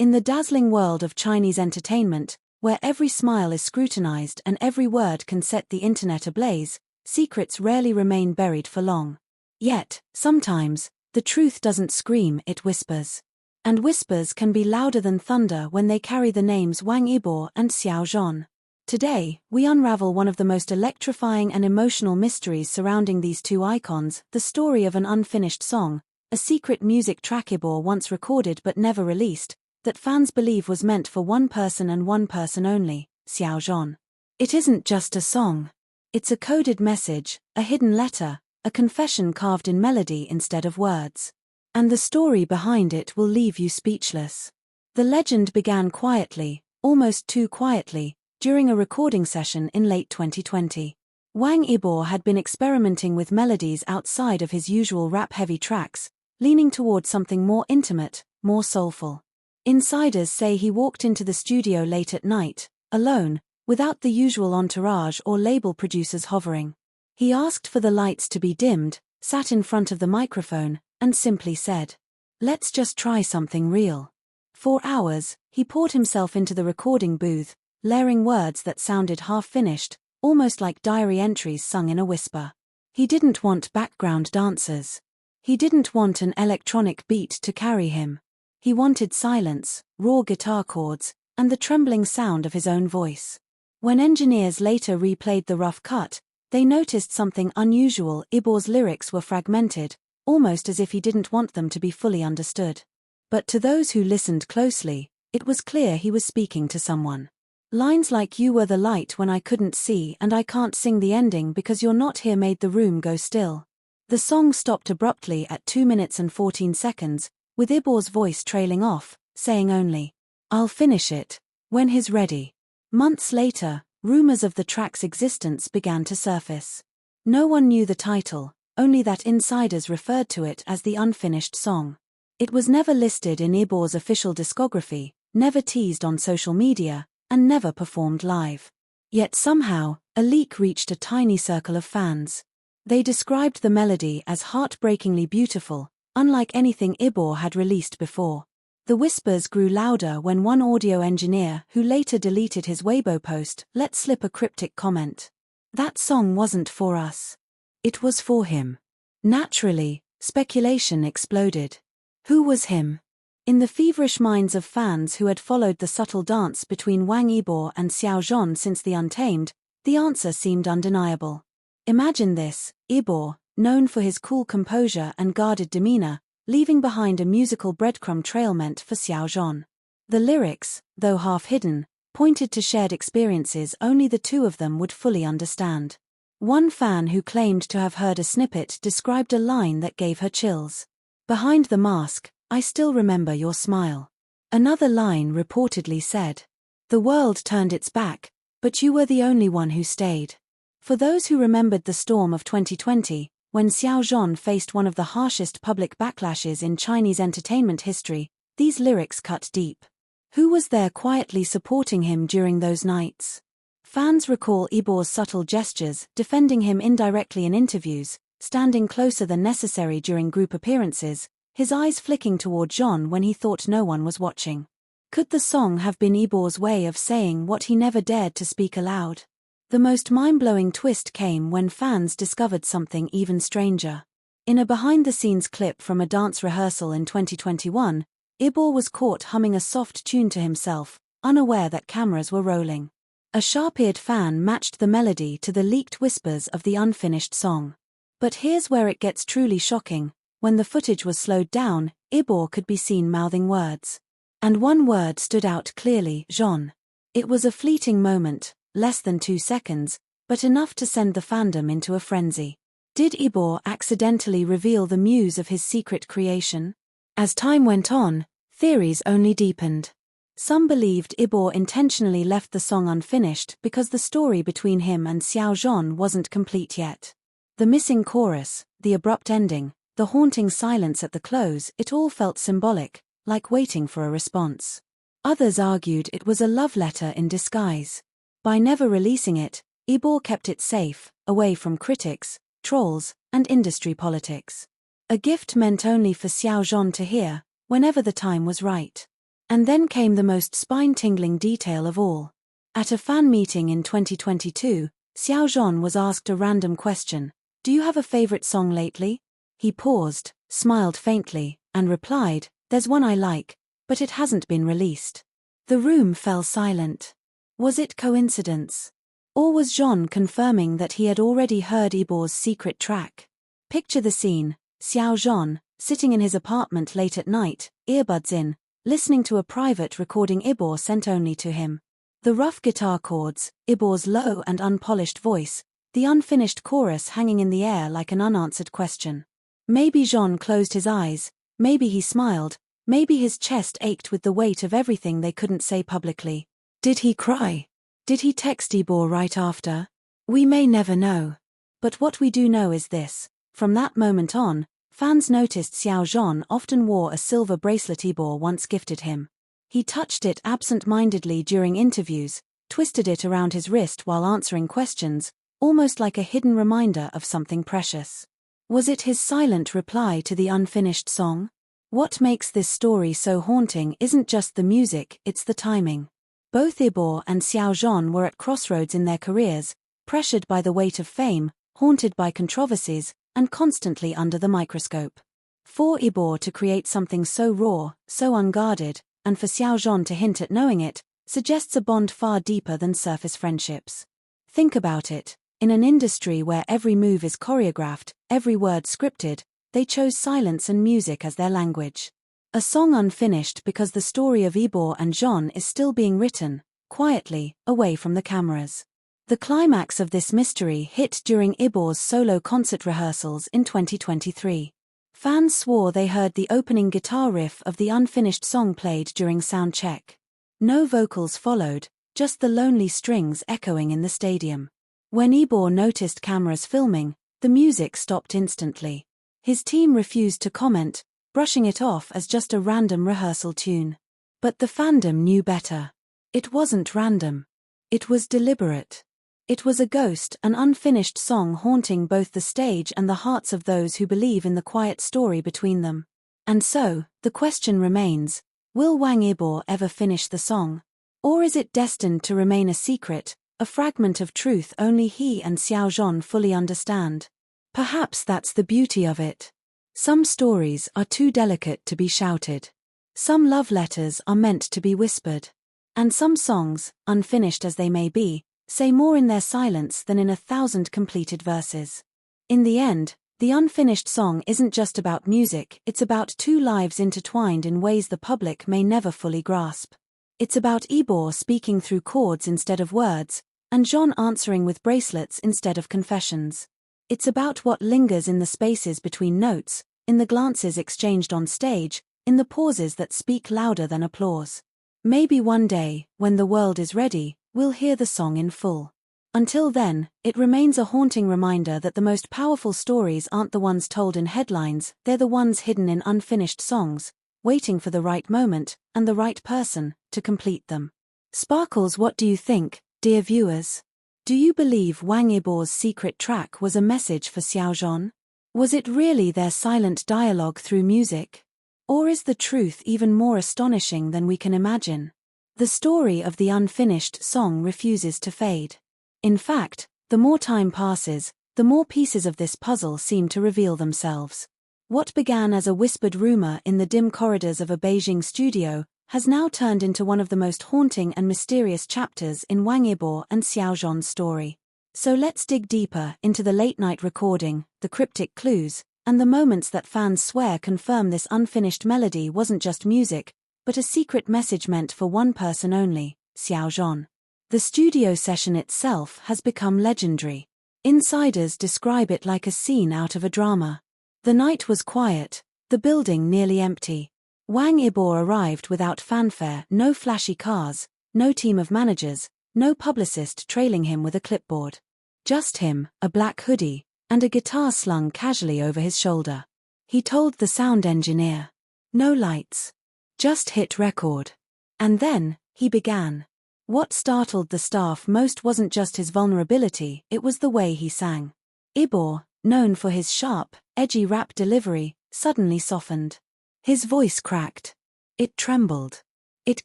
In the dazzling world of Chinese entertainment, where every smile is scrutinized and every word can set the internet ablaze, secrets rarely remain buried for long. Yet, sometimes, the truth doesn't scream, it whispers. And whispers can be louder than thunder when they carry the names Wang Yibo and Xiao Zhan. Today, we unravel one of the most electrifying and emotional mysteries surrounding these two icons, the story of an unfinished song, a secret music track Yibo once recorded but never released, that fans believe was meant for one person and one person only, Xiao Zhan. It isn't just a song. It's a coded message, a hidden letter, a confession carved in melody instead of words. And the story behind it will leave you speechless. The legend began quietly, almost too quietly, during a recording session in late 2020. Wang Yibo had been experimenting with melodies outside of his usual rap-heavy tracks, leaning toward something more intimate, more soulful. Insiders say he walked into the studio late at night, alone, without the usual entourage or label producers hovering. He asked for the lights to be dimmed, sat in front of the microphone, and simply said, "Let's just try something real." For hours, he poured himself into the recording booth, layering words that sounded half-finished, almost like diary entries sung in a whisper. He didn't want background dancers. He didn't want an electronic beat to carry him. He wanted silence, raw guitar chords, and the trembling sound of his own voice. When engineers later replayed the rough cut, they noticed something unusual. YIBO'S lyrics were fragmented, almost as if he didn't want them to be fully understood. But to those who listened closely, it was clear he was speaking to someone. Lines like "You were the light when I couldn't see and I can't sing the ending because you're not here" made the room go still. The song stopped abruptly at 2 minutes and 14 seconds, with YIBO'S voice trailing off, saying only, "I'll finish it," when he's ready. Months later, rumors of the track's existence began to surface. No one knew the title, only that insiders referred to it as the unfinished song. It was never listed in YIBO'S official discography, never teased on social media, and never performed live. Yet somehow, a leak reached a tiny circle of fans. They described the melody as heartbreakingly beautiful, unlike anything YIBO had released before. The whispers grew louder when one audio engineer, who later deleted his Weibo post, let slip a cryptic comment. "That song wasn't for us. It was for him." Naturally, speculation exploded. Who was him? In the feverish minds of fans who had followed the subtle dance between Wang Yibo and Xiao Zhan since the Untamed, the answer seemed undeniable. Imagine this: Yibo, known for his cool composure and guarded demeanor, leaving behind a musical breadcrumb trail meant for Xiao Zhan. The lyrics, though half-hidden, pointed to shared experiences only the two of them would fully understand. One fan who claimed to have heard a snippet described a line that gave her chills. "Behind the mask, I still remember your smile." Another line reportedly said, "The world turned its back, but you were the only one who stayed." For those who remembered the storm of 2020, when Xiao Zhan faced one of the harshest public backlashes in Chinese entertainment history, these lyrics cut deep. Who was there quietly supporting him during those nights? Fans recall YIBO'S subtle gestures, defending him indirectly in interviews, standing closer than necessary during group appearances, his eyes flicking toward Zhan when he thought no one was watching. Could the song have been YIBO'S way of saying what he never dared to speak aloud? The most mind-blowing twist came when fans discovered something even stranger. In a behind-the-scenes clip from a dance rehearsal in 2021, YIBO was caught humming a soft tune to himself, unaware that cameras were rolling. A sharp-eared fan matched the melody to the leaked whispers of the unfinished song. But here's where it gets truly shocking. When the footage was slowed down, YIBO could be seen mouthing words. And one word stood out clearly: Zhan. It was a fleeting moment, less than 2 seconds, but enough to send the fandom into a frenzy. Did YIBO accidentally reveal the muse of his secret creation? As time went on, theories only deepened. Some believed YIBO intentionally left the song unfinished because the story between him and Xiao Zhan wasn't complete yet. The missing chorus, the abrupt ending, the haunting silence at the close, it all felt symbolic, like waiting for a response. Others argued it was a love letter in disguise. By never releasing it, YIBO kept it safe, away from critics, trolls, and industry politics. A gift meant only for Xiao Zhan to hear, whenever the time was right. And then came the most spine-tingling detail of all. At a fan meeting in 2022, Xiao Zhan was asked a random question: "Do you have a favorite song lately?" He paused, smiled faintly, and replied, "There's one I like, but it hasn't been released." The room fell silent. Was it coincidence? Or was Zhan confirming that he had already heard YIBO'S secret track? Picture the scene: Xiao Zhan, sitting in his apartment late at night, earbuds in, listening to a private recording YIBO sent only to him. The rough guitar chords, YIBO'S low and unpolished voice, the unfinished chorus hanging in the air like an unanswered question. Maybe Zhan closed his eyes, maybe he smiled, maybe his chest ached with the weight of everything they couldn't say publicly. Did he cry? Did he text YIBO right after? We may never know. But what we do know is this: from that moment on, fans noticed Xiao Zhan often wore a silver bracelet YIBO once gifted him. He touched it absent-mindedly during interviews, twisted it around his wrist while answering questions, almost like a hidden reminder of something precious. Was it his silent reply to the unfinished song? What makes this story so haunting isn't just the music, it's the timing. Both YIBO and Xiao Zhan were at crossroads in their careers, pressured by the weight of fame, haunted by controversies, and constantly under the microscope. For YIBO to create something so raw, so unguarded, and for Xiao Zhan to hint at knowing it, suggests a bond far deeper than surface friendships. Think about it: in an industry where every move is choreographed, every word scripted, they chose silence and music as their language. A song unfinished because the story of YIBO and Zhan is still being written, quietly, away from the cameras. The climax of this mystery hit during YIBO'S solo concert rehearsals in 2023. Fans swore they heard the opening guitar riff of the unfinished song played during sound check. No vocals followed, just the lonely strings echoing in the stadium. When YIBO noticed cameras filming, the music stopped instantly. His team refused to comment, brushing it off as just a random rehearsal tune. But the fandom knew better. It wasn't random. It was deliberate. It was a ghost, an unfinished song haunting both the stage and the hearts of those who believe in the quiet story between them. And so, the question remains: will Wang Yibo ever finish the song? Or is it destined to remain a secret, a fragment of truth only he and Xiao Zhan fully understand? Perhaps that's the beauty of it. Some stories are too delicate to be shouted. Some love letters are meant to be whispered. And some songs, unfinished as they may be, say more in their silence than in 1,000 completed verses. In the end, the unfinished song isn't just about music, it's about two lives intertwined in ways the public may never fully grasp. It's about YIBO speaking through chords instead of words, and Zhan answering with bracelets instead of confessions. It's about what lingers in the spaces between notes, in the glances exchanged on stage, in the pauses that speak louder than applause. Maybe one day, when the world is ready, we'll hear the song in full. Until then, it remains a haunting reminder that the most powerful stories aren't the ones told in headlines, they're the ones hidden in unfinished songs, waiting for the right moment, and the right person, to complete them. Sparkles, what do you think, dear viewers? Do you believe Wang Yibo's secret track was a message for Xiao Zhan? Was it really their silent dialogue through music? Or is the truth even more astonishing than we can imagine? The story of the unfinished song refuses to fade. In fact, the more time passes, the more pieces of this puzzle seem to reveal themselves. What began as a whispered rumor in the dim corridors of a Beijing studio has now turned into one of the most haunting and mysterious chapters in Wang Yibo and Xiao Zhan's story. So let's dig deeper into the late-night recording, the cryptic clues, and the moments that fans swear confirm this unfinished melody wasn't just music, but a secret message meant for one person only, Xiao Zhan. The studio session itself has become legendary. Insiders describe it like a scene out of a drama. The night was quiet, the building nearly empty. Wang Yibo arrived without fanfare, no flashy cars, no team of managers, no publicist trailing him with a clipboard. Just him, a black hoodie, and a guitar slung casually over his shoulder. He told the sound engineer, "No lights. Just hit record." And then, he began. What startled the staff most wasn't just his vulnerability, it was the way he sang. Yibo, known for his sharp, edgy rap delivery, suddenly softened. His voice cracked. It trembled. It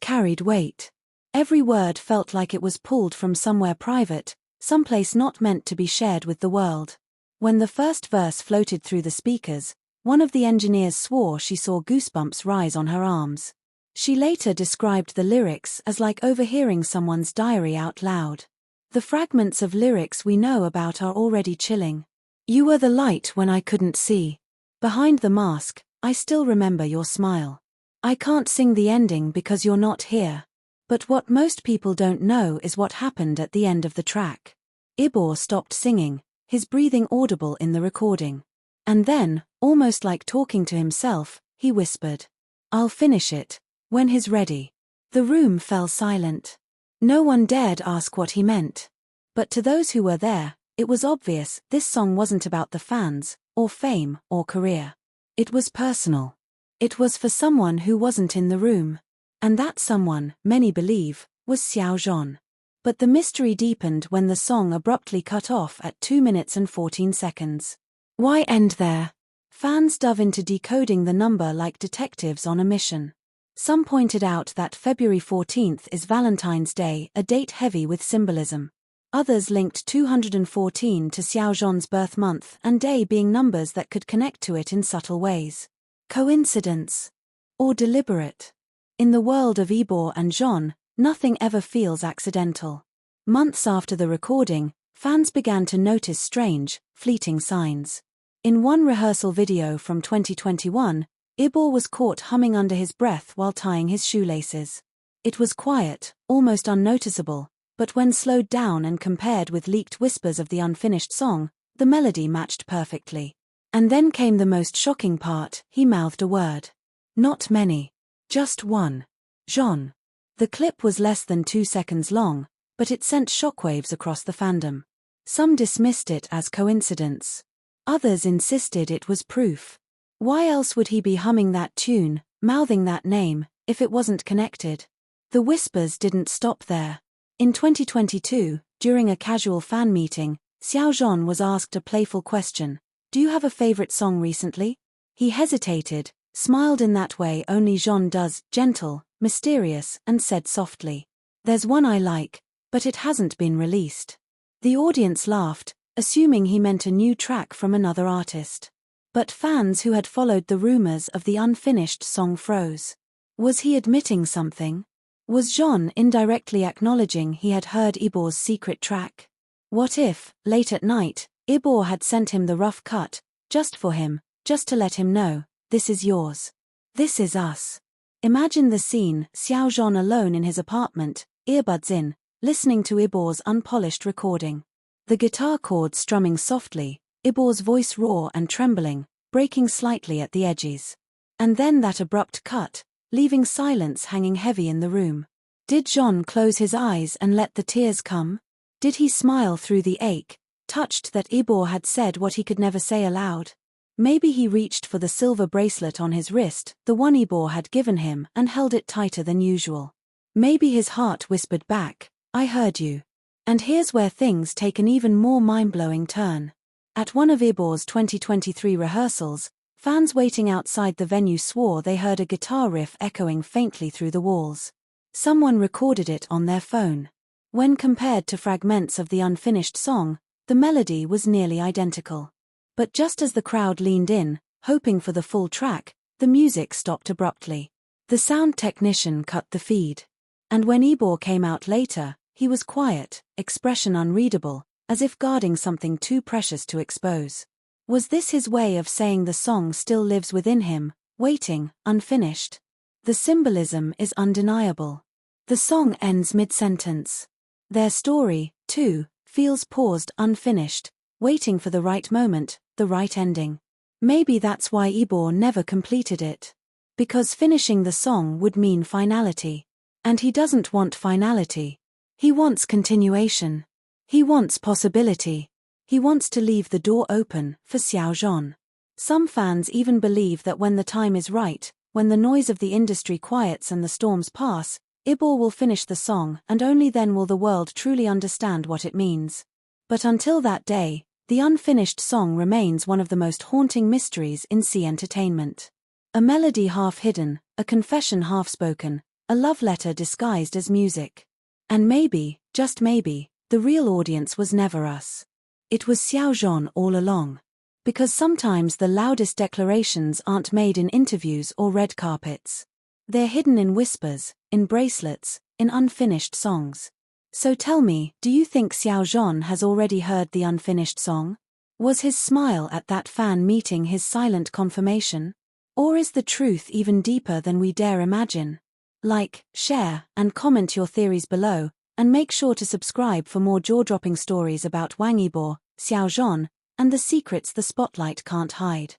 carried weight. Every word felt like it was pulled from somewhere private, someplace not meant to be shared with the world. When the first verse floated through the speakers, one of the engineers swore she saw goosebumps rise on her arms. She later described the lyrics as like overhearing someone's diary out loud. The fragments of lyrics we know about are already chilling. You were the light when I couldn't see. Behind the mask, I still remember your smile. I can't sing the ending because you're not here. But what most people don't know is what happened at the end of the track. YIBO stopped singing, his breathing audible in the recording. And then, almost like talking to himself, he whispered, "I'll finish it when he's ready." The room fell silent. No one dared ask what he meant. But to those who were there, it was obvious this song wasn't about the fans, or fame, or career. It was personal. It was for someone who wasn't in the room. And that someone, many believe, was Xiao Zhan. But the mystery deepened when the song abruptly cut off at 2 minutes and 14 seconds. Why end there? Fans dove into decoding the number like detectives on a mission. Some pointed out that February 14th is Valentine's Day, a date heavy with symbolism. Others linked 214 to Xiao Zhan's birth month and day being numbers that could connect to it in subtle ways. Coincidence? Or deliberate? In the world of YIBO and Zhan, nothing ever feels accidental. Months after the recording, fans began to notice strange, fleeting signs. In one rehearsal video from 2021, YIBO was caught humming under his breath while tying his shoelaces. It was quiet, almost unnoticeable, but when slowed down and compared with leaked whispers of the unfinished song, the melody matched perfectly. And then came the most shocking part, he mouthed a word. Not many. Just one. Zhan. The clip was less than 2 seconds long, but it sent shockwaves across the fandom. Some dismissed it as coincidence. Others insisted it was proof. Why else would he be humming that tune, mouthing that name, if it wasn't connected? The whispers didn't stop there. In 2022, during a casual fan meeting, Xiao Zhan was asked a playful question. Do you have a favorite song recently? He hesitated, smiled in that way only Zhan does, gentle, mysterious, and said softly, "There's one I like, but it hasn't been released." The audience laughed, assuming he meant a new track from another artist. But fans who had followed the rumors of the unfinished song froze. Was he admitting something? Was Zhan indirectly acknowledging he had heard YIBO'S secret track? What if, late at night, YIBO had sent him the rough cut, just for him, just to let him know, this is yours. This is us. Imagine the scene, Xiao Zhan alone in his apartment, earbuds in, listening to YIBO'S unpolished recording. The guitar chords strumming softly, YIBO'S voice raw and trembling, breaking slightly at the edges. And then that abrupt cut, leaving silence hanging heavy in the room. Did Zhan close his eyes and let the tears come? Did he smile through the ache, touched that YIBO had said what he could never say aloud? Maybe he reached for the silver bracelet on his wrist, the one YIBO had given him, and held it tighter than usual. Maybe his heart whispered back, "I heard you." And here's where things take an even more mind-blowing turn. At one of YIBO'S 2023 rehearsals, fans waiting outside the venue swore they heard a guitar riff echoing faintly through the walls. Someone recorded it on their phone. When compared to fragments of the unfinished song, the melody was nearly identical. But just as the crowd leaned in, hoping for the full track, the music stopped abruptly. The sound technician cut the feed. And when YIBO came out later, he was quiet, expression unreadable, as if guarding something too precious to expose. Was this his way of saying the song still lives within him, waiting, unfinished? The symbolism is undeniable. The song ends mid-sentence. Their story, too, feels paused, unfinished, waiting for the right moment, the right ending. Maybe that's why YIBO never completed it. Because finishing the song would mean finality. And he doesn't want finality. He wants continuation. He wants possibility. He wants to leave the door open for Xiao Zhan. Some fans even believe that when the time is right, when the noise of the industry quiets and the storms pass, YIBO will finish the song, and only then will the world truly understand what it means. But until that day, the unfinished song remains one of the most haunting mysteries in C entertainment. A melody half hidden, a confession half spoken, A love letter disguised as music. And maybe, just maybe, the real audience was never us. It was Xiao Zhan all along. Because sometimes the loudest declarations aren't made in interviews or red carpets. They're hidden in whispers, in bracelets, in unfinished songs. So tell me, do you think Xiao Zhan has already heard the unfinished song? Was his smile at that fan meeting his silent confirmation? Or is the truth even deeper than we dare imagine? Like, share, and comment your theories below, and make sure to subscribe for more jaw-dropping stories about Wang Yibo, Xiao Zhan, and the secrets the spotlight can't hide.